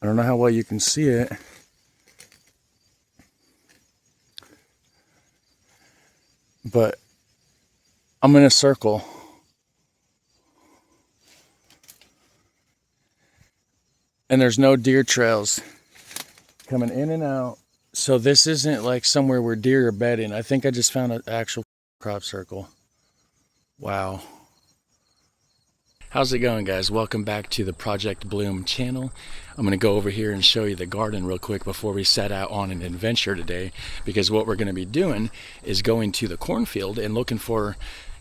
I don't know how well you can see it. But I'm in a circle. And there's no deer trails coming in and out. So this isn't like somewhere where deer are bedding. I think I just found an actual crop circle. Wow. How's it going, guys? Welcome back to the Project Bloom channel. I'm going to go over here and show you the garden real quick before we set out on an adventure today, because what we're going to be doing is going to the cornfield and looking for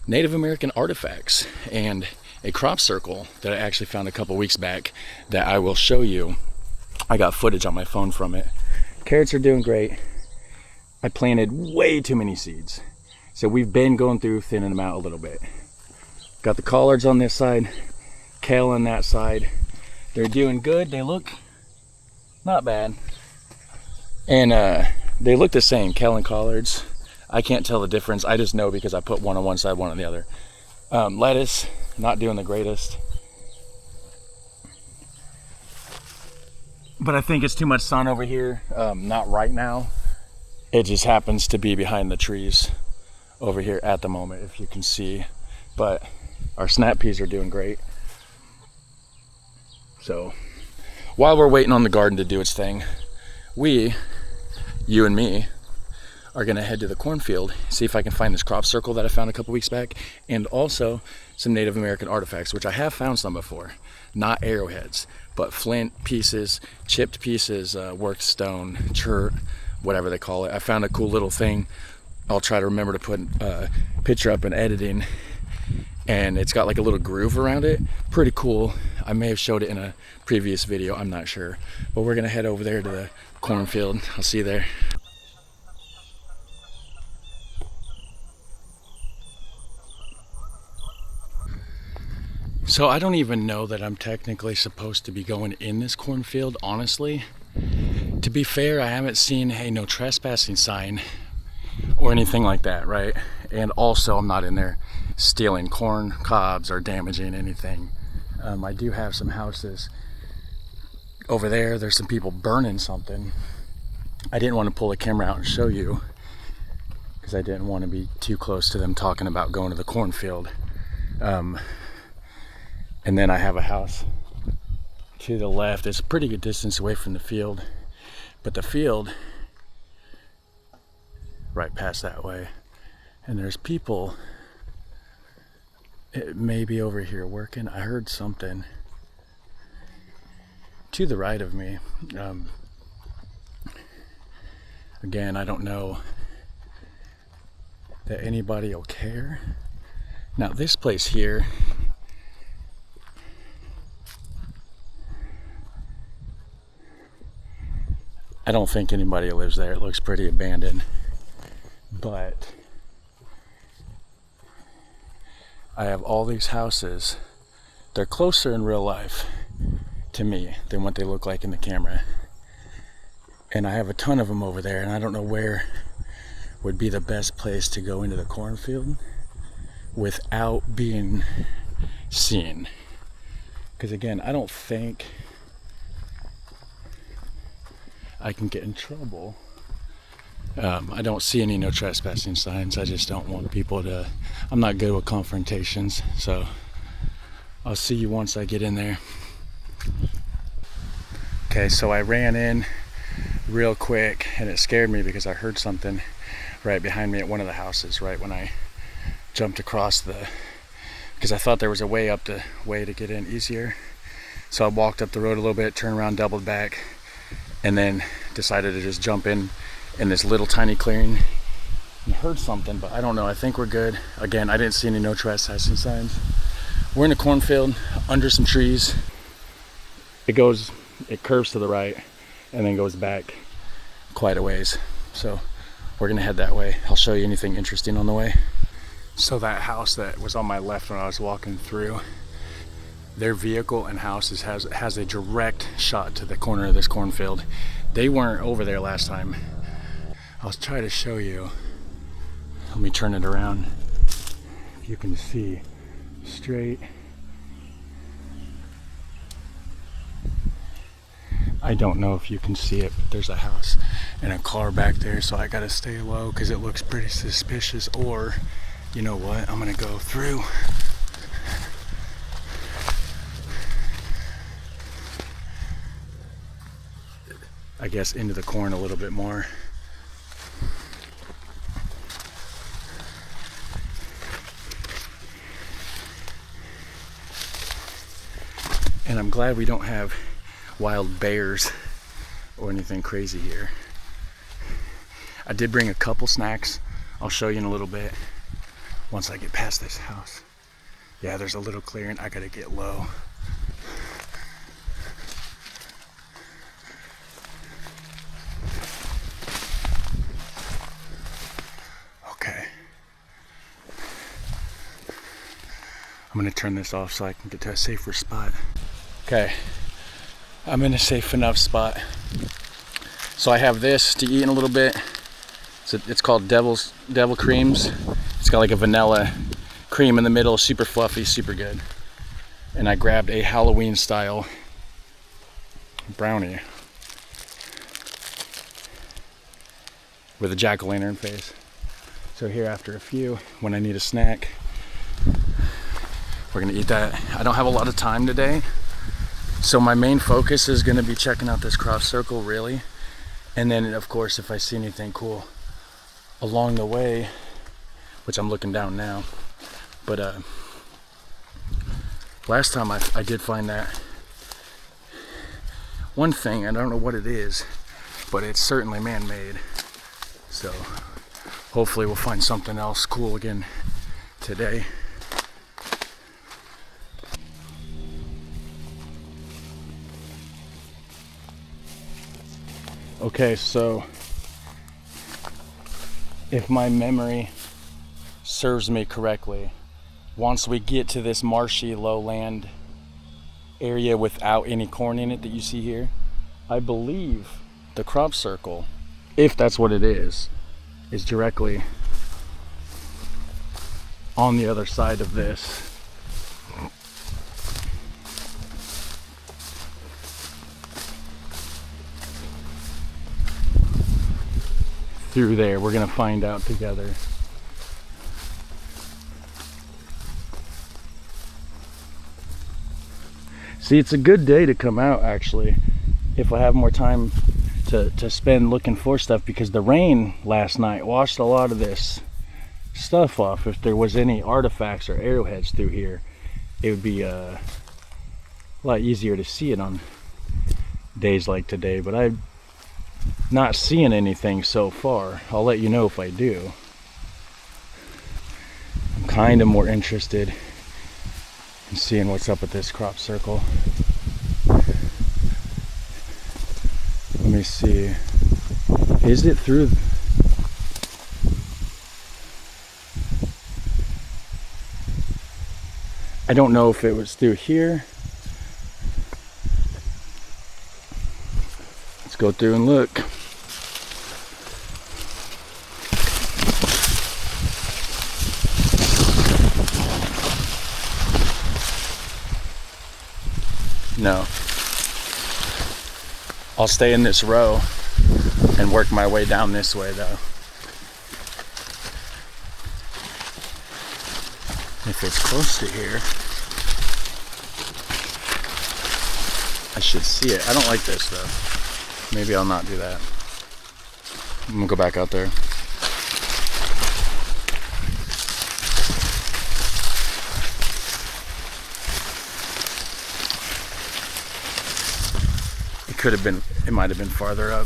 Native American artifacts and a crop circle that I actually found a couple weeks back that I will show you. I got footage on my phone from it. Carrots are doing great. I planted way too many seeds, so we've been going through thinning them out a little bit. Got the collards on this side, kale on that side. They're doing good. They look not bad. And they look the same, kale and collards. I can't tell the difference. I just know because I put one on one side, one on the other. Lettuce, not doing the greatest. But I think it's too much sun over here. Not right now. It just happens to be behind the trees over here at the moment, if you can see. But our snap peas are doing great. So while we're waiting on the garden to do its thing, you and me, are gonna head to the cornfield, see if I can find this crop circle that I found a couple weeks back, and also some Native American artifacts, which I have found some before. Not arrowheads, but flint pieces, chipped pieces, worked stone, chert, whatever they call it. I found a cool little thing. I'll try to remember to put a picture up in editing. And it's got like a little groove around it. Pretty cool. I may have showed it in a previous video, I'm not sure. But we're gonna head over there to the cornfield. I'll see you there. So I don't even know that I'm technically supposed to be going in this cornfield, honestly. To be fair, I haven't seen a no trespassing sign or anything like that, right? And also I'm not in there stealing corn cobs or damaging anything. I do have some houses over there. There's some people burning something. I didn't want to pull the camera out and show you because I didn't want to be too close to them talking about going to the cornfield. And then I have a house to the left. It's a pretty good distance away from the field, but the field right past that way, and there's people. It may be over here working. I heard something to the right of me. Again, I don't know that anybody will care. Now this place here, I don't think anybody lives there. It looks pretty abandoned. But I have all these houses. They're closer in real life to me than what they look like in the camera. And I have a ton of them over there, and I don't know where would be the best place to go into the cornfield without being seen. Because again, I don't think I can get in trouble. I don't see any no trespassing signs. I just don't want people to, I'm not good with confrontations, so I'll see you once I get in there. Okay, so I ran in real quick and it scared me because I heard something right behind me at one of the houses right when I jumped across because I thought there was a way up the way to get in easier. So I walked up the road a little bit, turned around, doubled back, and then decided to just jump in this little tiny clearing and heard something, but I don't know. I think we're good. Again, I didn't see any no trespassing signs. We're in a cornfield under some trees. It curves to the right and then goes back quite a ways. So we're gonna head that way. I'll show you anything interesting on the way. So that house that was on my left when I was walking through, their vehicle and house has a direct shot to the corner of this cornfield. They weren't over there last time. I'll try to show you. Let me turn it around. You can see straight. I don't know if you can see it, but there's a house and a car back there, so I gotta stay low because it looks pretty suspicious. Or, you know what, I'm gonna go through. I guess into the corn a little bit more. And I'm glad we don't have wild bears or anything crazy here. I did bring a couple snacks. I'll show you in a little bit once I get past this house. Yeah, there's a little clearing. I gotta get low. Okay. I'm gonna turn this off so I can get to a safer spot. Okay, I'm in a safe enough spot. So I have this to eat in a little bit. It's called Devil Creams. It's got like a vanilla cream in the middle, super fluffy, super good. And I grabbed a Halloween style brownie with a jack-o'-lantern face. So here, after a few, when I need a snack, we're gonna eat that. I don't have a lot of time today, so my main focus is gonna be checking out this crop circle, really. And then, of course, if I see anything cool along the way, which I'm looking down now. But last time I did find that one thing. I don't know what it is, but it's certainly man-made. So hopefully we'll find something else cool again today. Okay, so if my memory serves me correctly, once we get to this marshy lowland area without any corn in it that you see here, I believe the crop circle, if that's what it is directly on the other side of this. Through there, we're gonna find out together. See, it's a good day to come out, actually, if I have more time to spend looking for stuff, because the rain last night washed a lot of this stuff off. If there was any artifacts or arrowheads through here, it would be a lot easier to see it on days like today, but I'm not seeing anything so far. I'll let you know if I do. I'm kind of more interested in seeing what's up with this crop circle. Let me see. Is it through? I don't know if it was through here. Let's go through and look. No. I'll stay in this row and work my way down this way, though. If it's close to here, I should see it. I don't like this, though. Maybe I'll not do that. I'm gonna go back out there. It might have been farther up.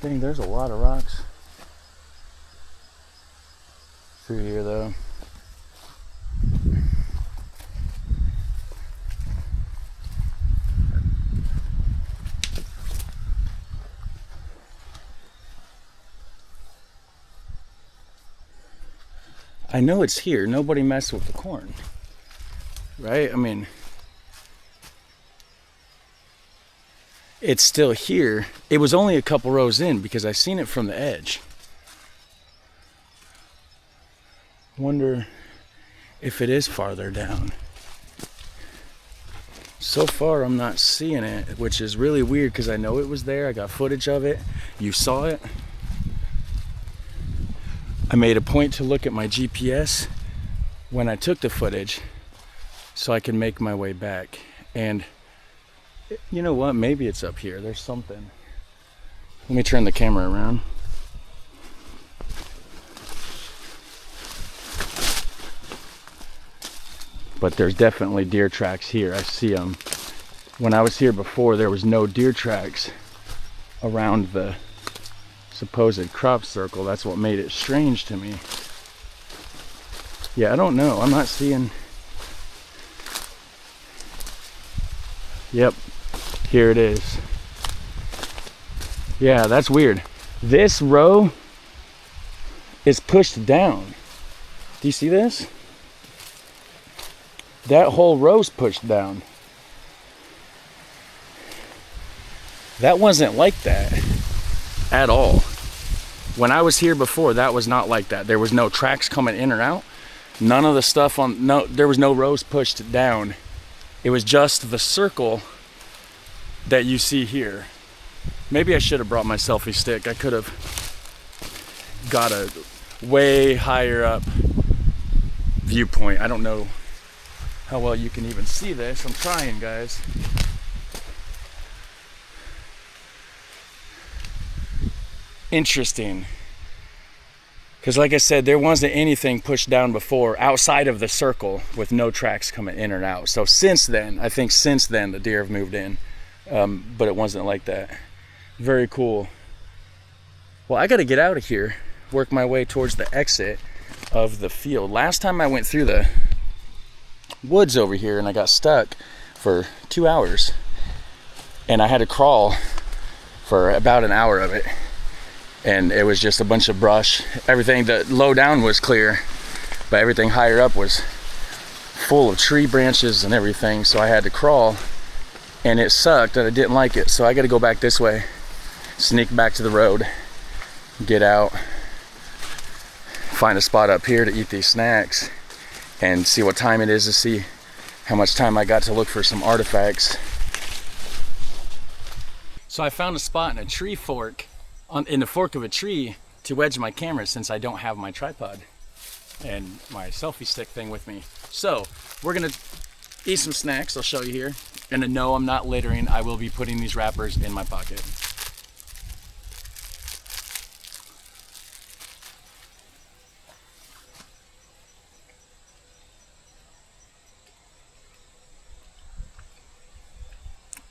Dang, there's a lot of rocks through here, though. I know it's here. Nobody messed with the corn. Right? I mean, it's still here. It was only a couple rows in because I seen it from the edge. Wonder if it is farther down. So far I'm not seeing it, which is really weird because I know it was there. I got footage of it. You saw it. I made a point to look at my GPS when I took the footage so I can make my way back. And you know what? Maybe it's up here. There's something. Let me turn the camera around. But there's definitely deer tracks here. I see them. When I was here before, there was no deer tracks around the supposed crop circle. That's what made it strange to me. Yeah, I don't know. I'm not seeing. Yep, here it is. Yeah, that's weird. This row is pushed down. Do you see this? That whole row's pushed down. That wasn't like that at all. When I was here before, that was not like that. There was no tracks coming in or out. None of the stuff on, no, there was no rows pushed down. It was just the circle that you see here. Maybe I should have brought my selfie stick. I could have got a way higher up viewpoint. I don't know how well you can even see this. I'm trying, guys. Interesting. Because like I said, there wasn't anything pushed down before outside of the circle with no tracks coming in and out. So since then, I think since then, the deer have moved in. But it wasn't like that. Very cool. Well, I got to get out of here, work my way towards the exit of the field. Last time I went through the woods over here and I got stuck for 2 hours. And I had to crawl for about an hour of it. And it was just a bunch of brush. Everything, the low down was clear, but everything higher up was full of tree branches and everything. So I had to crawl, and it sucked and I didn't like it. So I got to go back this way, sneak back to the road, get out, find a spot up here to eat these snacks, and see what time it is to see how much time I got to look for some artifacts. So I found a spot in a tree fork, in the fork of a tree, to wedge my camera since I don't have my tripod and my selfie stick thing with me. So we're gonna eat some snacks. I'll show you here. And no, I'm not littering. I will be putting these wrappers in my pocket.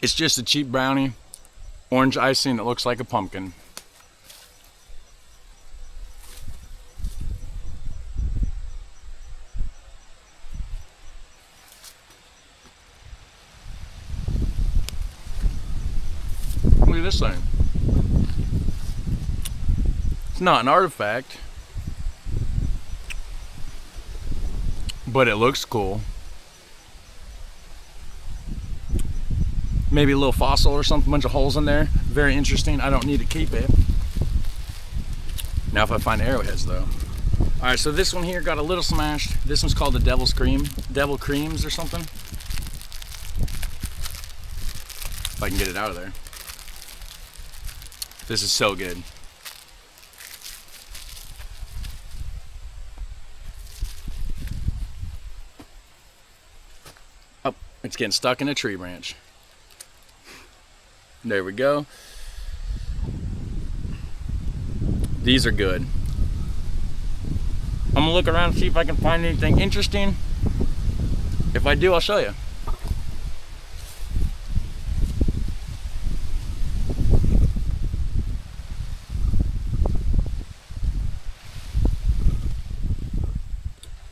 It's just a cheap brownie, orange icing that looks like a pumpkin. Look at this thing. It's not an artifact, but it looks cool. Maybe a little fossil or something, bunch of holes in there. Very interesting. I don't need to keep it. Now if I find arrowheads though. All right, so this one here got a little smashed. This one's called the Devil's Cream. Devil Creams or something. If I can get it out of there. This is so good. Oh, it's getting stuck in a tree branch. There we go. These are good. I'm gonna look around and see if I can find anything interesting. If I do, I'll show you.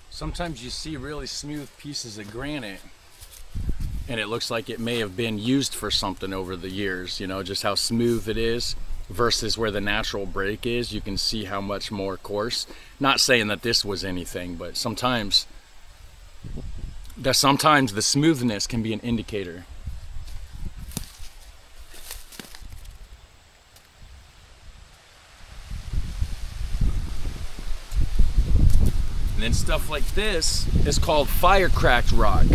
Sometimes you see really smooth pieces of granite and it looks like it may have been used for something over the years, you know, just how smooth it is versus where the natural break is. You can see how much more coarse. Not saying that this was anything, but sometimes the smoothness can be an indicator. And then stuff like this is called fire cracked rock.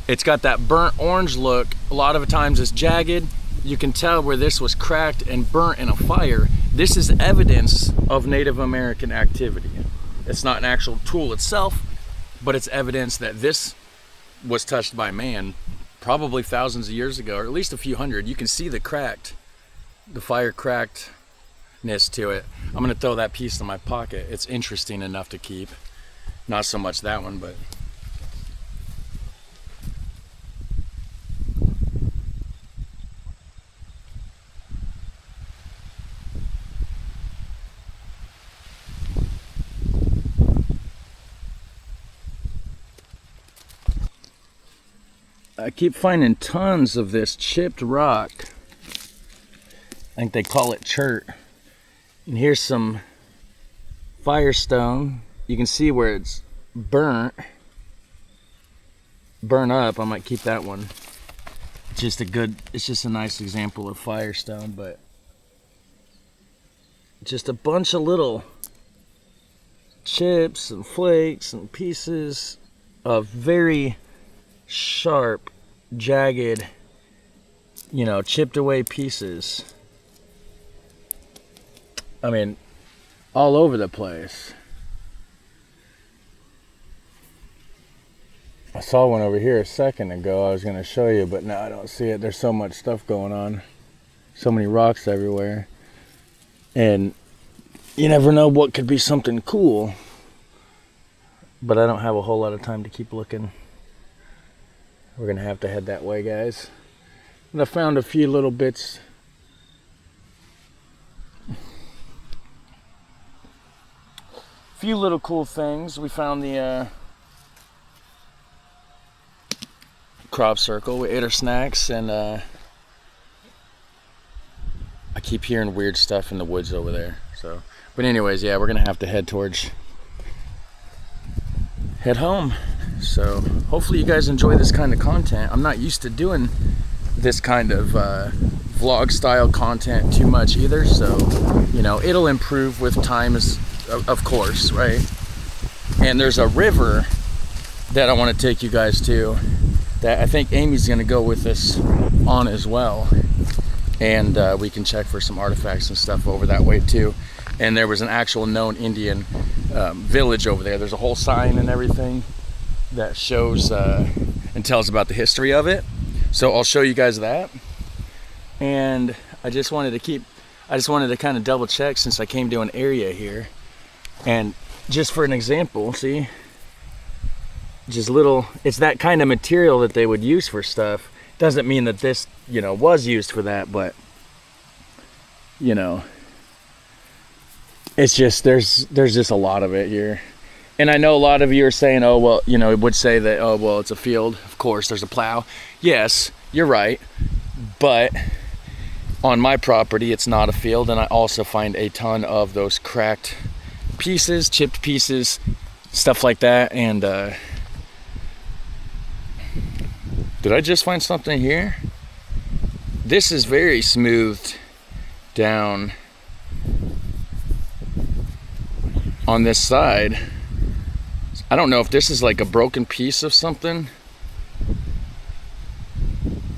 It's got that burnt orange look. A lot of the times it's jagged. You can tell where this was cracked and burnt in a fire. This is evidence of Native American activity. It's not an actual tool itself, but it's evidence that this was touched by man probably thousands of years ago, or at least a few hundred. You can see the fire crackedness to it. I'm gonna throw that piece in my pocket. It's interesting enough to keep. Not so much that one, but I keep finding tons of this chipped rock. I think they call it chert. And here's some firestone. You can see where it's burnt up. I might keep that one. It's just a nice example of firestone, but just a bunch of little chips and flakes and pieces of very sharp, jagged, chipped away pieces. I mean, all over the place. I saw one over here a second ago. I was going to show you, but now I don't see it. There's so much stuff going on. So many rocks everywhere. And you never know what could be something cool. But I don't have a whole lot of time to keep looking. We're going to have to head that way, guys. And I found a few little bits. Few little cool things. We found the crop circle. We ate our snacks, and I keep hearing weird stuff in the woods over there. So, but anyways, yeah, we're going to have to head home. So hopefully you guys enjoy this kind of content. I'm not used to doing this kind of vlog style content too much either, so it'll improve with time, of course, right? And there's a river that I want to take you guys to that I think Amy's gonna go with us on as well, and we can check for some artifacts and stuff over that way too. And there was an actual known Indian village over there. There's a whole sign and everything that shows and tells about the history of it. So I'll show you guys that. And I just wanted to kind of double check, since I came to an area here, and just for an example, see, it's that kind of material that they would use for stuff. Doesn't mean that this was used for that, but it's just there's just a lot of it here. And I know a lot of you are saying, oh, well, it would say that, oh, well, it's a field. Of course, there's a plow. Yes, you're right. But on my property, it's not a field. And I also find a ton of those cracked pieces, chipped pieces, stuff like that. And did I just find something here? This is very smoothed down on this side. I don't know if this is like a broken piece of something.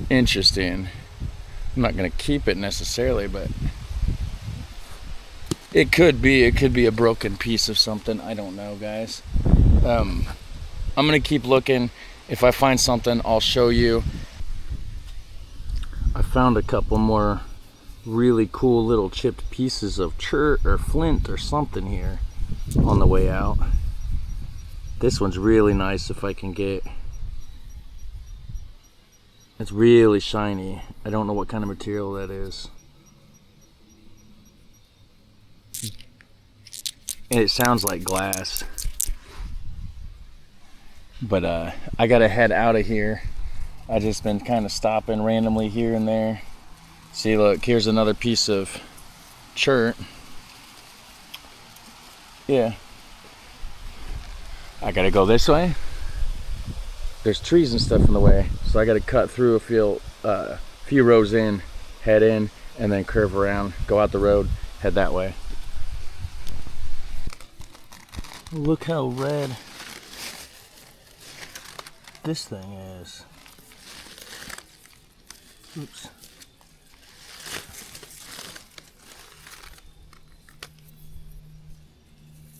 Interesting. I'm not going to keep it necessarily, but it could be a broken piece of something. I don't know, guys. I'm going to keep looking. If I find something, I'll show you. I found a couple more really cool little chipped pieces of chert or flint or something here on the way out. This one's really nice if I can get. It's really shiny. I don't know what kind of material that is. And it sounds like glass. But I gotta head out of here. I just been kind of stopping randomly here and there. See, look, here's another piece of chert. Yeah. I gotta go this way. There's trees and stuff in the way, so I gotta cut through a few rows in, head in, and then curve around, go out the road, head that way. Look how red this thing is. Oops.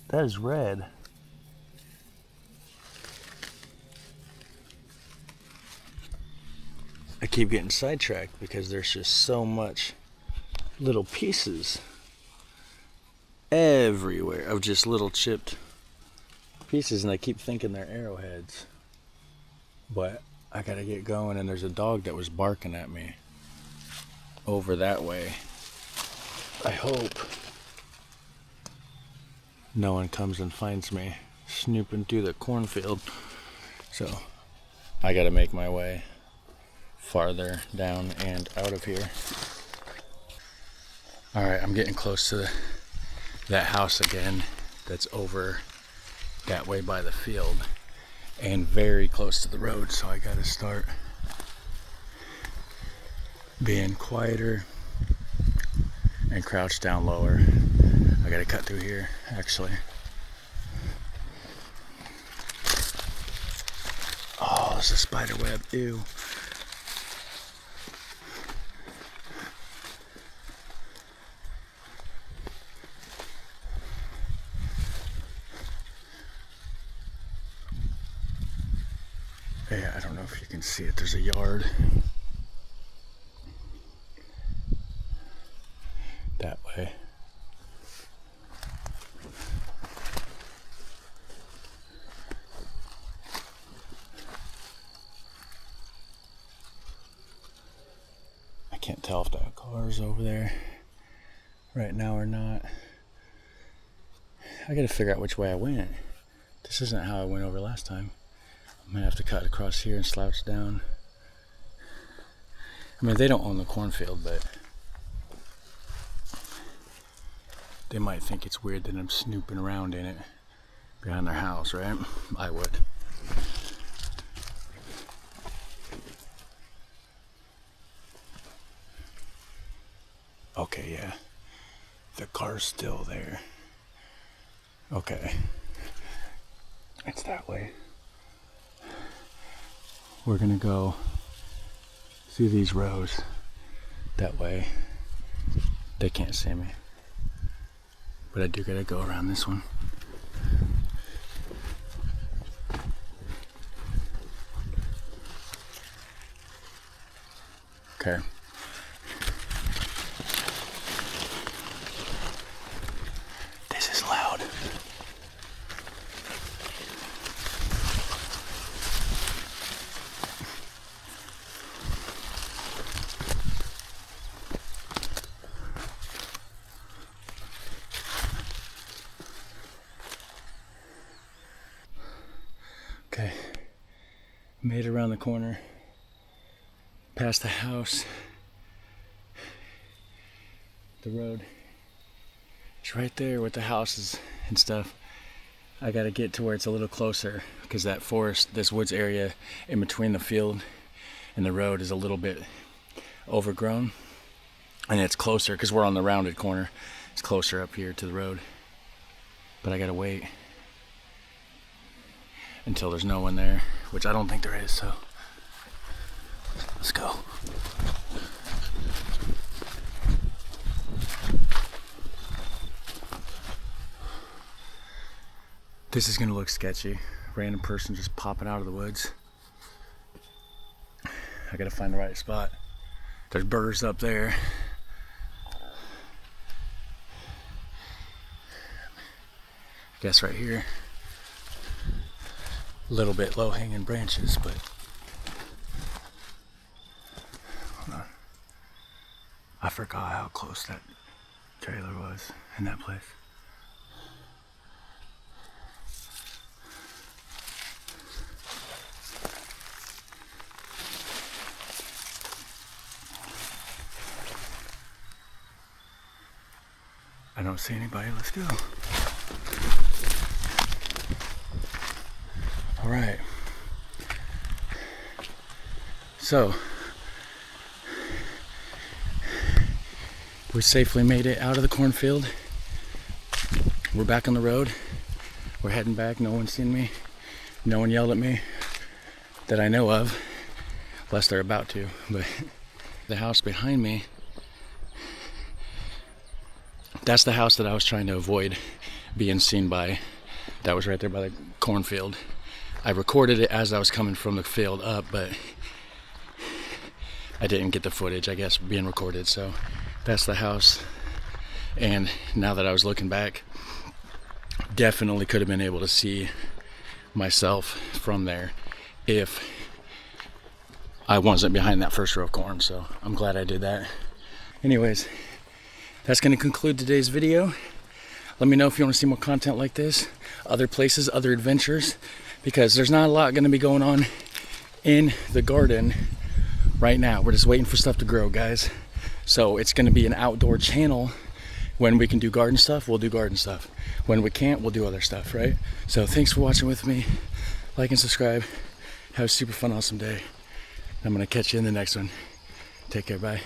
That is red. I keep getting sidetracked because there's just so much little pieces everywhere of just little chipped pieces, and I keep thinking they're arrowheads. But I gotta get going, and there's a dog that was barking at me over that way. I hope no one comes and finds me snooping through the cornfield. So I gotta make my way farther down and out of here. Alright, I'm getting close to that house again that's over that way by the field and very close to the road, so I gotta start being quieter and crouch down lower. I gotta cut through here, actually. Oh, there's a spider web, ew. Yeah, I don't know if you can see it. There's a yard that way. I can't tell if that car's over there right now or not. I gotta figure out which way I went. This isn't how I went over last time. I'm gonna have to cut across here and slouch down. I mean, they don't own the cornfield, but they might think it's weird that I'm snooping around in it behind their house, right? I would. Okay, yeah. The car's still there. Okay. It's that way. We're gonna go through these rows that way. They can't see me, but I do gotta go around this one. Okay. This is loud. Okay, made it around the corner, past the house. The road is right there with the houses and stuff. I gotta get to where it's a little closer because that forest, this woods area in between the field and the road is a little bit overgrown, and it's closer because we're on the rounded corner. It's closer up here to the road, but I gotta wait until there's no one there, which I don't think there is, so let's go. This is gonna look sketchy. Random person just popping out of the woods. I gotta find the right spot. There's birds up there. I guess right here. A little bit low hanging branches, but hold on. I forgot how close that trailer was in that place. I don't see anybody. Let's go. All right. So we safely made it out of the cornfield. We're back on the road. We're heading back. No one's seen me. No one yelled at me that I know of, unless they're about to. But the house behind me, that's the house that I was trying to avoid being seen by. That was right there by the cornfield. I recorded it as I was coming from the field up, but I didn't get the footage, I guess, being recorded. So that's the house. And now that I was looking back, definitely could have been able to see myself from there if I wasn't behind that first row of corn. So I'm glad I did that. Anyways, that's going to conclude today's video. Let me know if you want to see more content like this, other places, other adventures, because there's not a lot going to be going on in the garden right now. We're just waiting for stuff to grow, guys. So it's going to be an outdoor channel. When we can do garden stuff, we'll do garden stuff. When we can't, we'll do other stuff, right? So thanks for watching with me. Like and subscribe. Have a super fun, awesome day. I'm going to catch you in the next one. Take care. Bye.